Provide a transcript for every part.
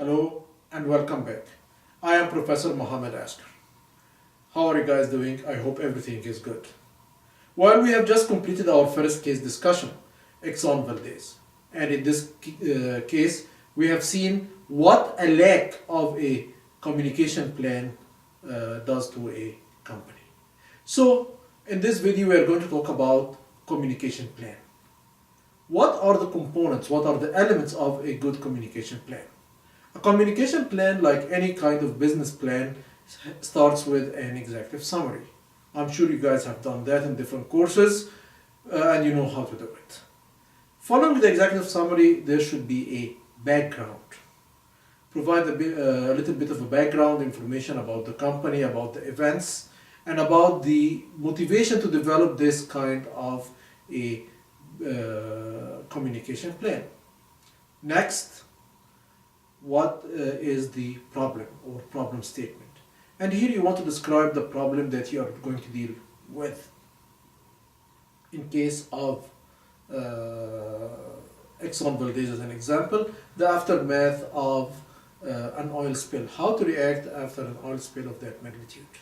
Hello and welcome back. I am Professor Mohammed Asker. How are you guys doing? I hope everything is good. Well, we have just completed our first case discussion, Exxon Valdez. And in this case, we have seen what a lack of a communication plan does to a company. So, in this video, we are going to talk about communication plan. What are the components, what are the elements of a good communication plan? A communication plan, like any kind of business plan, starts with an executive summary. I'm sure you guys have done that in different courses and you know how to do it. Following the executive summary, there should be a background. Provide a little bit of a background information about the company, about the events, and about the motivation to develop this kind of a communication plan. Next, what is the problem or problem statement? And here you want to describe the problem that you are going to deal with. In case of Exxon Valdez as an example, the aftermath of an oil spill, how to react after an oil spill of that magnitude.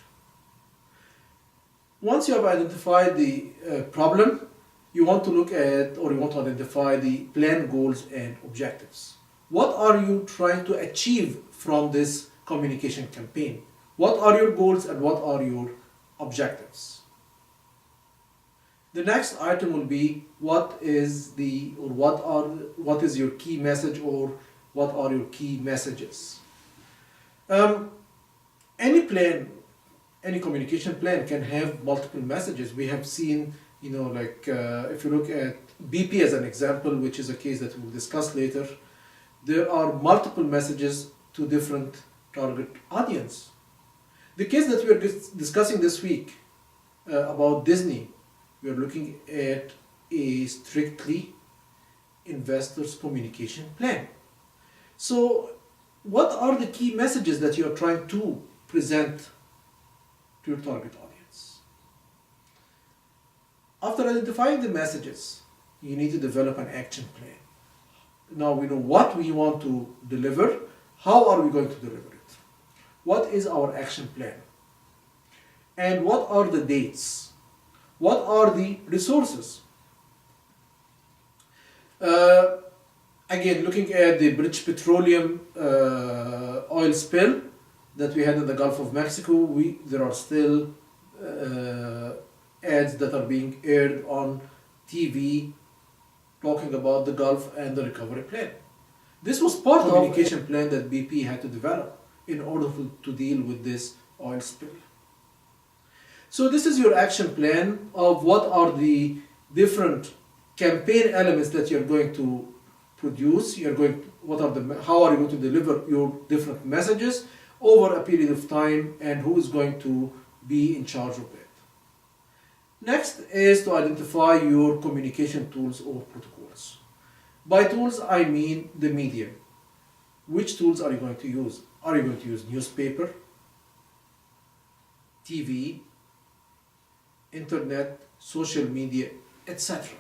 Once you have identified the problem, you want to look at, or you want to identify the plan, goals, and objectives. What are you trying to achieve from this communication campaign? What are your goals and what are your objectives? The next item will be what is your key message, or what are your key messages? Any plan, any communication plan can have multiple messages. We have seen, if you look at BP as an example, which is a case that we'll discuss later, there are multiple messages to different target audience. The case that we are discussing this week about Disney, we are looking at a strictly investors communication plan. So what are the key messages that you are trying to present to your target audience? After identifying the messages, you need to develop an action plan. Now we know what we want to deliver. How are we going to deliver it? What is our action plan? And what are the dates? What are the resources? Again, looking at the British Petroleum oil spill that we had in the Gulf of Mexico, there are still ads that are being aired on TV talking about the Gulf and the recovery plan. This was part of the communication plan that BP had to develop in order to deal with this oil spill. So this is your action plan of what are the different campaign elements that you're going to produce. How are you going to deliver your different messages over a period of time, and who is going to be in charge of it. Next is to identify your communication tools or protocols. By tools, I mean the medium. Which tools are you going to use? Are you going to use newspaper, TV, internet, social media, etc.?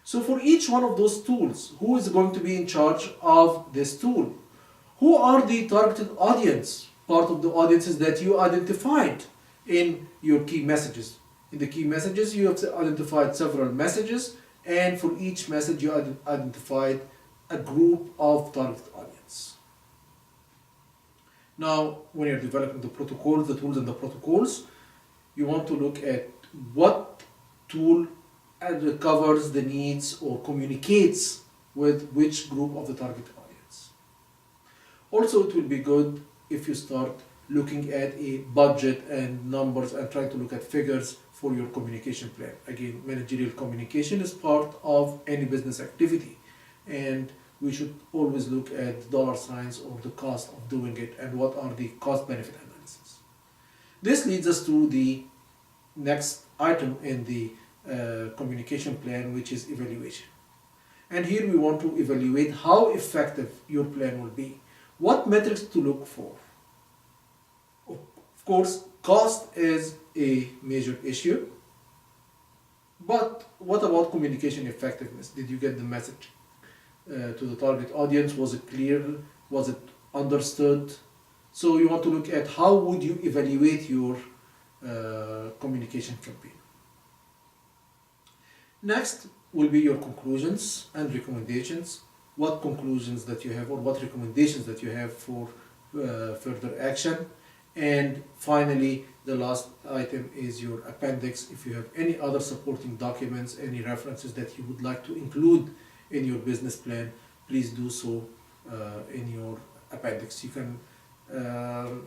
So for each one of those tools, who is going to be in charge of this tool? Who are the targeted audience, part of the audiences that you identified in your key messages? In the key messages, you have identified several messages, and for each message, you identified a group of target audience. Now, when you're developing the protocols, the tools and the protocols, you want to look at what tool covers the needs or communicates with which group of the target audience. Also, it will be good if you start looking at a budget and numbers and trying to look at figures for your communication plan. Again, managerial communication is part of any business activity, and we should always look at dollar signs or the cost of doing it and what are the cost-benefit analysis. This leads us to the next item in the communication plan, which is evaluation. And here we want to evaluate how effective your plan will be. What metrics to look for? Of course, cost is a major issue, but what about communication effectiveness? Did you get the message to the target audience? Was it clear? Was it understood? So you want to look at how would you evaluate your communication campaign. Next will be your conclusions and recommendations. What conclusions that you have or what recommendations that you have for further action. And finally, the last item is your appendix. If you have any other supporting documents, any references that you would like to include in your business plan, please do so in your appendix. You can,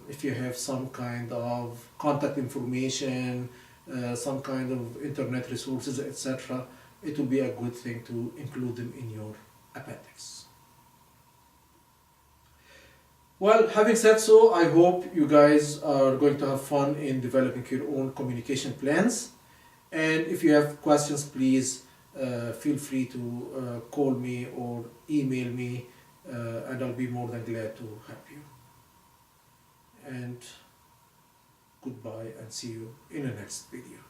if you have some kind of contact information, some kind of internet resources, etc., it will be a good thing to include them in your appendix. Well, having said so, I hope you guys are going to have fun in developing your own communication plans. And if you have questions, please feel free to call me or email me, and I'll be more than glad to help you. And goodbye, and see you in the next video.